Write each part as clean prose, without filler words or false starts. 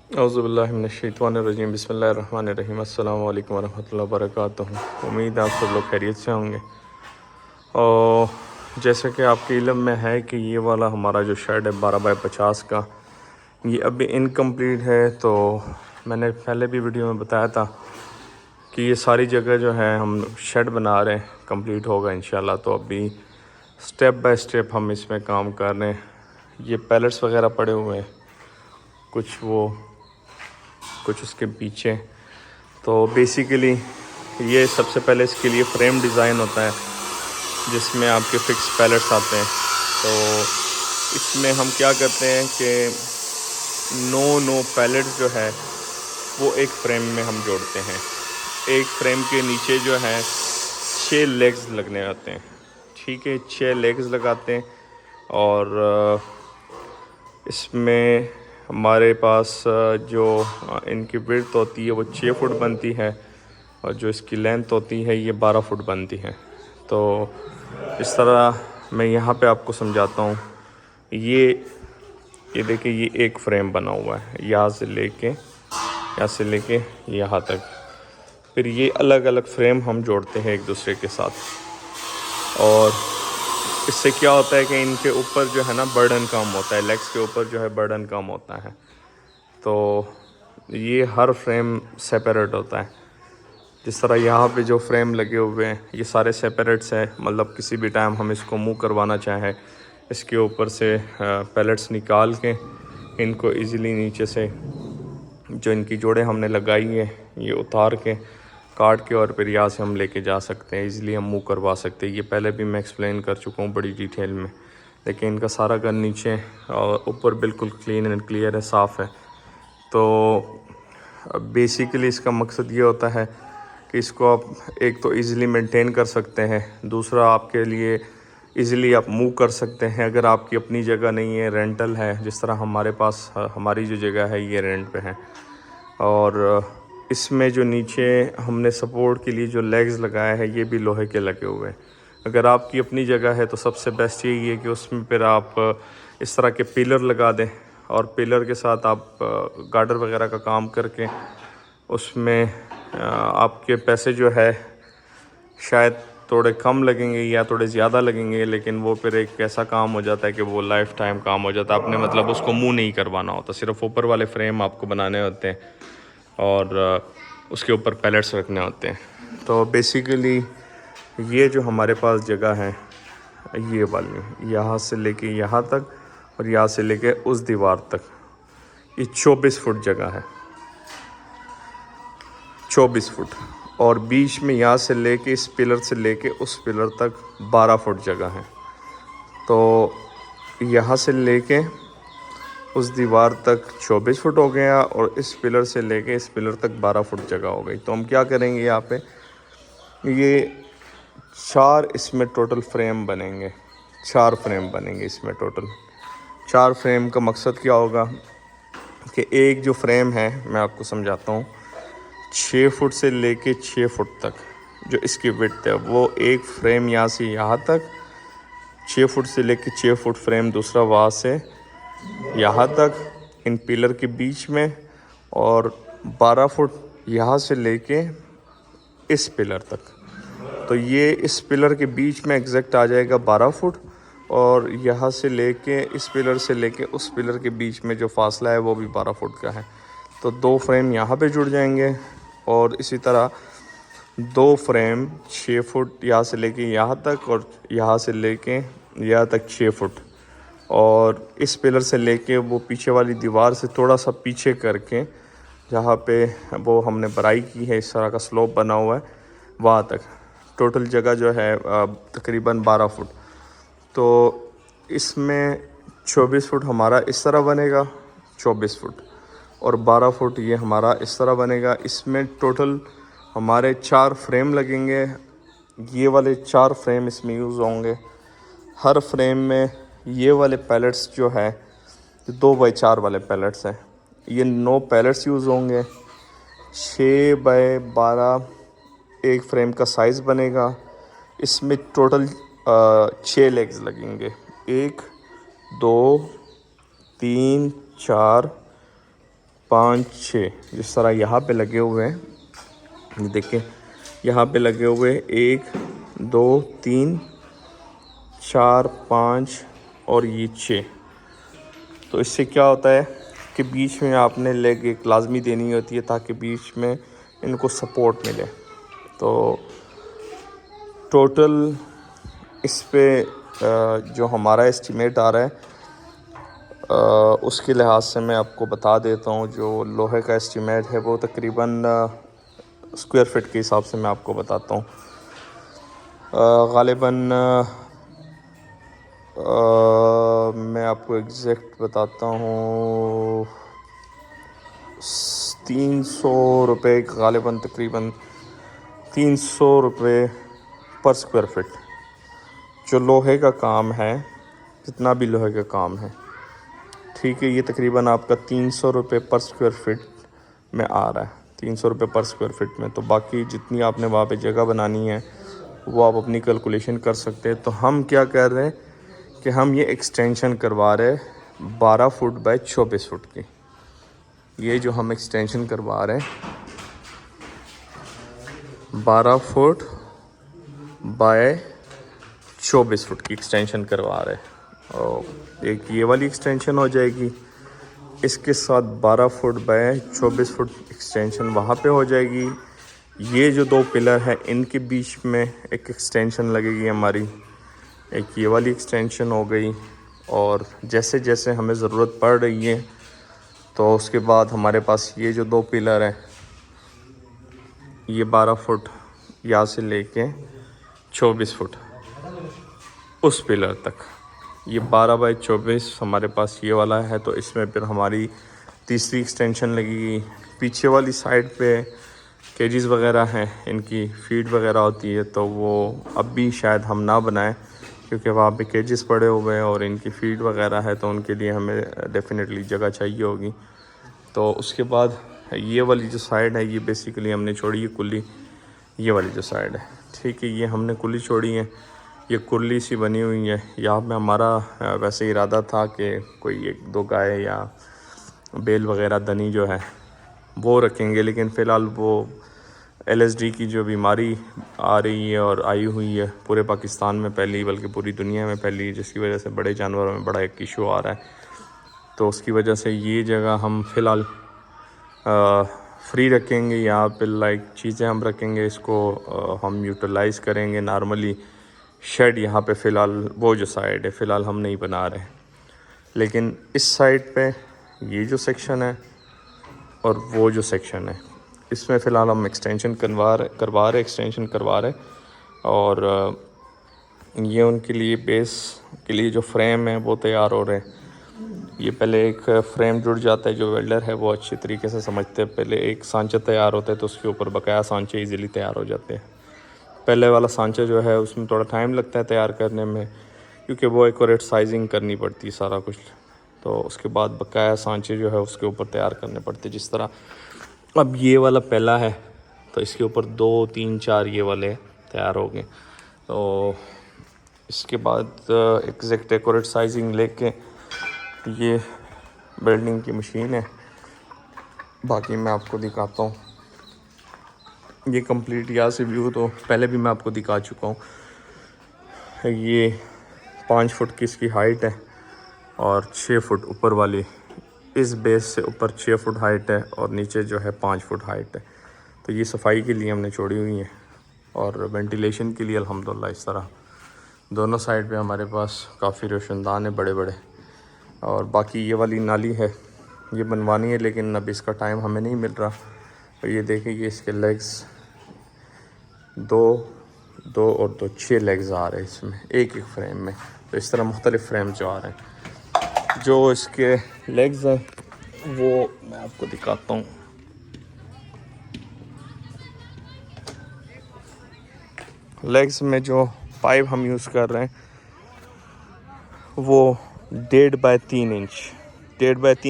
औज़ुबिल्लाहिमिनश्शैतानिर्रजीम बिस्मिल्लाहिर्रहमानिर्रहीम अस्सलामु अलैकुम वरहमतुल्लाहि वबरकातुहू। उम्मीद है आप सब लोग खैरियत से होंगे। और जैसे कि आपके इल्म में है कि ये वाला हमारा जो शेड है 12 बाई 50 का, ये अभी इनकम्प्लीट है। तो मैंने पहले भी वीडियो में बताया था कि ये सारी जगह जो है हम शेड बना रहे हैं, कंप्लीट होगा इंशाल्लाह। तो अभी स्टेप बाय स्टेप हम इसमें काम कर रहे हैं। ये पैलेट्स वगैरह पड़े हुए हैं, कुछ उसके पीछे। तो बेसिकली ये सबसे पहले इसके लिए फ्रेम डिज़ाइन होता है जिसमें आपके फ़िक्स पैलेट्स आते हैं। तो इसमें हम क्या करते हैं कि नो पैलेट्स जो है वो एक फ्रेम में हम जोड़ते हैं। एक फ्रेम के नीचे जो है 6 लेग्स लगने आते हैं, ठीक है, 6 लेग्स लगाते हैं। और इसमें हमारे पास जो इनकी विड्थ होती है वो 6 फुट बनती है, और जो इसकी लेंथ होती है ये 12 फुट बनती है। तो इस तरह मैं यहाँ पे आपको समझाता हूँ। ये देखिए, ये एक फ्रेम बना हुआ है यहाँ से लेके यहाँ तक। फिर ये अलग अलग फ्रेम हम जोड़ते हैं एक दूसरे के साथ। और इससे क्या होता है कि इनके ऊपर जो है ना बर्डन कम होता है, लेग्स के ऊपर जो है बर्डन कम होता है। तो ये हर फ्रेम सेपरेट होता है। जिस तरह यहाँ पे जो फ्रेम लगे हुए हैं ये सारे सेपरेट्स हैं, मतलब किसी भी टाइम हम इसको मूव करवाना चाहें, इसके ऊपर से पैलेट्स निकाल के इनको इजीली नीचे से जो इनकी जोड़ें हमने लगाई है ये उतार के काट के और फिर यहाँ से हम लेके जा सकते हैं, इजीली हम मूव करवा सकते हैं। ये पहले भी मैं एक्सप्लेन कर चुका हूँ बड़ी डिटेल में। लेकिन इनका सारा गन नीचे और ऊपर बिल्कुल क्लीन एंड क्लियर है, साफ़ है। तो बेसिकली इसका मकसद ये होता है कि इसको आप एक तो इजीली मेंटेन कर सकते हैं, दूसरा आपके लिए इजीली आप मूव कर सकते हैं। अगर आपकी अपनी जगह नहीं है, रेंटल है, जिस तरह हमारे पास हमारी जो जगह है ये रेंट पे है। और इसमें जो नीचे हमने सपोर्ट के लिए जो लेग्स लगाया है ये भी लोहे के लगे हुए हैं। अगर आपकी अपनी जगह है तो सबसे बेस्ट यही है कि उसमें फिर आप इस तरह के पिलर लगा दें, और पिलर के साथ आप गार्डर वगैरह का काम करके उसमें आपके पैसे जो है शायद थोड़े कम लगेंगे या थोड़े ज़्यादा लगेंगे, लेकिन वो फिर एक ऐसा काम हो जाता है कि वो लाइफ टाइम काम हो जाता है। आपने मतलब उसको मूव नहीं करवाना होता, सिर्फ ऊपर वाले फ्रेम आपको बनाने होते हैं और उसके ऊपर पैलेट्स रखने होते हैं। तो बेसिकली ये जो हमारे पास जगह है ये वाली, यहाँ से लेके यहाँ तक और यहाँ से लेके उस दीवार तक, ये 24 फुट जगह है, 24 फुट। और बीच में यहाँ से लेके इस पिलर से लेके उस पिलर तक 12 फुट जगह है। तो यहाँ से लेके उस दीवार तक 24 फुट हो गया, और इस पिलर से लेके इस पिलर तक 12 फुट जगह हो गई। तो हम क्या करेंगे, यहाँ पे ये 4 इसमें टोटल फ्रेम बनेंगे, 4 फ्रेम बनेंगे इसमें टोटल। 4 फ्रेम का मकसद क्या होगा कि एक जो फ्रेम है मैं आपको समझाता हूँ, 6 फुट से लेके 6 फुट तक जो इसकी विड्थ है वो एक फ्रेम यहाँ से यहाँ तक, 6 फुट से लेके 6 फुट फ्रेम दूसरा वहाँ से यहाँ तक इन पिलर के बीच में, और 12 फुट यहाँ से लेके इस पिलर तक। तो ये इस पिलर के बीच में एग्जैक्ट आ जाएगा 12 फुट, और यहाँ से लेके इस पिलर से लेके उस पिलर के बीच में जो फासला है वो भी 12 फुट का है। तो 2 फ्रेम यहाँ पे जुड़ जाएंगे, और इसी तरह 2 फ्रेम 6 फुट यहाँ से लेके यहाँ तक, और यहाँ से लेके यहाँ तक 6 फुट। और इस पिलर से लेके वो पीछे वाली दीवार से थोड़ा सा पीछे करके जहाँ पे वो हमने बराई की है, इस तरह का स्लोप बना हुआ है, वहाँ तक टोटल जगह जो है तकरीबन 12 फुट। तो इसमें 24 फुट हमारा इस तरह बनेगा, 24 फुट, और 12 फुट ये हमारा इस तरह बनेगा। इसमें टोटल हमारे 4 फ्रेम लगेंगे, ये वाले 4 फ्रेम इसमें यूज़ होंगे। हर फ्रेम में ये वाले पैलेट्स जो है 2 बाई 4 वाले पैलेट्स हैं, ये 9 पैलेट्स यूज़ होंगे। 6 बाई 12 एक फ्रेम का साइज़ बनेगा। इसमें टोटल 6 लेग्स लगेंगे, 1 2 3 4 5 6 जिस तरह यहाँ पे लगे हुए हैं, ये देखिए यहाँ पे लगे हुए 1 2 3 4 5 और ये 6। तो इससे क्या होता है कि बीच में आपने लेग एक लाजमी देनी होती है ताकि बीच में इनको सपोर्ट मिले। तो टोटल इस पे जो हमारा एस्टीमेट आ रहा है उसके लिहाज से मैं आपको बता देता हूँ। जो लोहे का एस्टीमेट है वो तकरीबन स्क्वायर फीट के हिसाब से मैं आपको बताता हूँ। ग़ालिबन मैं आपको एग्जैक्ट बताता हूँ 300 रुपये, ग़ालिबन तकरीबन 300 रुपये पर स्क्वायर फीट जो लोहे का काम है, जितना भी लोहे का काम है, ठीक है। ये तकरीबन आपका 300 रुपये पर स्क्वायर फीट में आ रहा है, 300 रुपये पर स्क्वायर फीट में। तो बाकी जितनी आपने वहाँ पे जगह बनानी है वो आप अपनी कैलकुलेशन कर सकते हैं। तो हम क्या कर रहे हैं कि हम ये एक्सटेंशन करवा रहे हैं 12 फुट बाय 24 फुट की। ये जो हम एक्सटेंशन करवा रहे हैं 12 फुट बाय 24 फुट की एक्सटेंशन करवा रहे हैं। और एक ये वाली एक्सटेंशन हो जाएगी, इसके साथ 12 फुट बाय 24 फुट एक्सटेंशन वहाँ पे हो जाएगी। ये जो 2 पिलर है इनके बीच में एक एक्सटेंशन लगेगी हमारी, एक ये वाली एक्सटेंशन हो गई। और जैसे जैसे हमें ज़रूरत पड़ रही है तो उसके बाद हमारे पास ये जो 2 पिलर हैं, ये 12 फुट यहाँ से लेके 24 फुट उस पिलर तक, ये 12 बाई 24 हमारे पास ये वाला है। तो इसमें फिर हमारी तीसरी एक्सटेंशन लगेगी। पीछे वाली साइड पे केजेस वगैरह हैं, इनकी फीड वगैरह होती है, तो वो अब भी शायद हम ना बनाएं क्योंकि वहाँ पे केजेस पड़े हुए हैं और इनकी फीड वगैरह है, तो उनके लिए हमें डेफिनेटली जगह चाहिए होगी। तो उसके बाद ये वाली जो साइड है ये बेसिकली हमने छोड़ी है कुल्ली, ये वाली जो साइड है, ठीक है, ये हमने कुल्ली छोड़ी है। ये कुल्ली सी बनी हुई है। यहाँ पे हमारा वैसे इरादा था कि कोई 1-2 गाय या बेल वगैरह दनी जो है वो रखेंगे, लेकिन फ़िलहाल वो LSD की जो बीमारी आ रही है और आई हुई है पूरे पाकिस्तान में पहली, बल्कि पूरी दुनिया में पहली, जिसकी वजह से बड़े जानवरों में बड़ा एक इशू आ रहा है। तो उसकी वजह से ये जगह हम फ़िलहाल फ्री रखेंगे। यहाँ पे लाइक चीज़ें हम रखेंगे, इसको हम यूटिलाइज़ करेंगे नॉर्मली। शेड यहाँ पे फ़िलहाल वो जो साइड है फ़िलहाल हम नहीं बना रहे, लेकिन इस साइड पे ये जो सेक्शन है और वो जो सेक्शन है इसमें फ़िलहाल हम एक्सटेंशन करवा रहे। और ये उनके लिए बेस के लिए जो फ्रेम है वो तैयार हो रहे हैं। ये पहले एक फ्रेम जुड़ जाता है, जो वेल्डर है वो अच्छी तरीके से समझते हैं। पहले एक सांचा तैयार होता है तो उसके ऊपर बकाया सांचे इजीली तैयार हो जाते हैं। पहले वाला सांचा जो है उसमें थोड़ा टाइम लगता है तैयार करने में, क्योंकि वो एक्यूरेट साइजिंग करनी पड़ती है सारा कुछ। तो उसके बाद बकाया सांचे जो है उसके ऊपर तैयार करने पड़ते, जिस तरह अब ये वाला पहला है तो इसके ऊपर 2 3 4 ये वाले तैयार हो गए। तो इसके बाद एग्जैक्ट एक्यूरेट साइजिंग लेके ये वेल्डिंग की मशीन है। बाकी मैं आपको दिखाता हूँ ये कंप्लीट यहाँ से व्यू, तो पहले भी मैं आपको दिखा चुका हूँ। ये 5 फुट की इसकी हाइट है और 6 फुट ऊपर वाली, इस बेस से ऊपर 6 फुट हाइट है और नीचे जो है 5 फुट हाइट है। तो ये सफाई के लिए हमने छोड़ी हुई है और वेंटिलेशन के लिए अल्हम्दुलिल्लाह इस तरह दोनों साइड पे हमारे पास काफ़ी रोशनदान है बड़े बड़े। और बाकी ये वाली नाली है ये बनवानी है, लेकिन अब इसका टाइम हमें नहीं मिल रहा। तो ये देखें ये इसके लेग्स 2 और 2 6 लेग्स आ रहे हैं इसमें एक फ्रेम में। तो इस तरह मुख्तलिफ फ्रेम जो आ रहे हैं, जो इसके लेग्स हैं वो मैं आपको दिखाता हूँ। लेग्स में जो पाइप हम यूज़ कर रहे हैं वो 1.5 बाय 3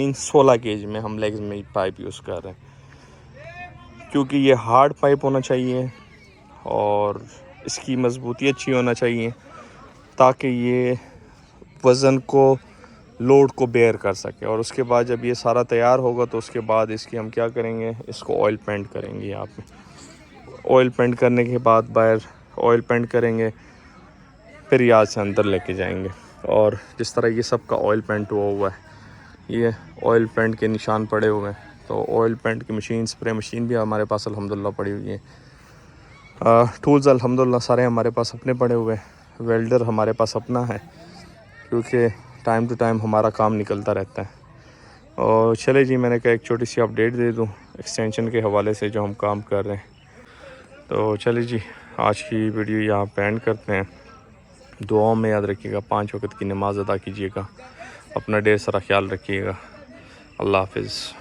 इंच 16 गेज में हम लेग्स में पाइप यूज़ कर रहे हैं, क्योंकि ये हार्ड पाइप होना चाहिए और इसकी मजबूती अच्छी होना चाहिए ताकि ये वज़न को लोड को बेयर कर सके। और उसके बाद जब ये सारा तैयार होगा तो उसके बाद इसकी हम क्या करेंगे, इसको ऑयल पेंट करेंगे। यहाँ पे ऑयल पेंट करने के बाद बाहर ऑयल पेंट करेंगे, फिर यहाँ से अंदर लेके जाएंगे। और जिस तरह ये सब का ऑयल पेंट हुआ है, ये ऑयल पेंट के निशान पड़े हुए हैं। तो ऑयल पेंट की मशीन, स्प्रे मशीन भी हमारे पास अल्हम्दुलिल्लाह पड़ी हुई है। टूल्स अल्हम्दुलिल्लाह सारे हमारे पास अपने पड़े हुए हैं। वेल्डर हमारे पास अपना है, क्योंकि टाइम टू टाइम हमारा काम निकलता रहता है। और चले जी, मैंने कहा एक छोटी सी अपडेट दे दूं एक्सटेंशन के हवाले से जो हम काम कर रहे हैं। तो चले जी, आज की वीडियो यहाँ पे एंड करते हैं। दुआओं में याद रखिएगा, 5 वक्त की नमाज़ अदा कीजिएगा, अपना ढेर सारा ख्याल रखिएगा। अल्लाह हाफिज़।